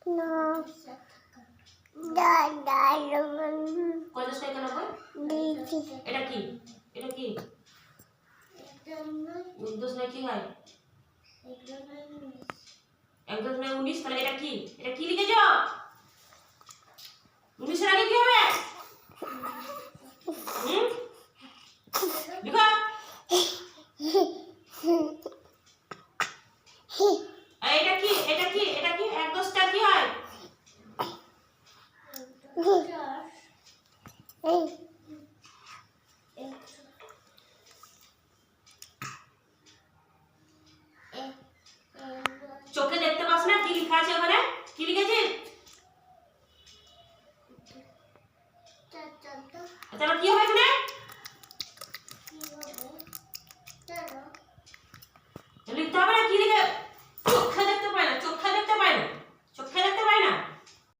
না কয় 10 টাকা 90 এটা কি এটা কি 10 টাকা কি হয় 10 টাকা 19 তাহলে এটা কি লিখেছো 19 এর আগে কি হবে লিখো এটা কি 1 10 টা কি হয়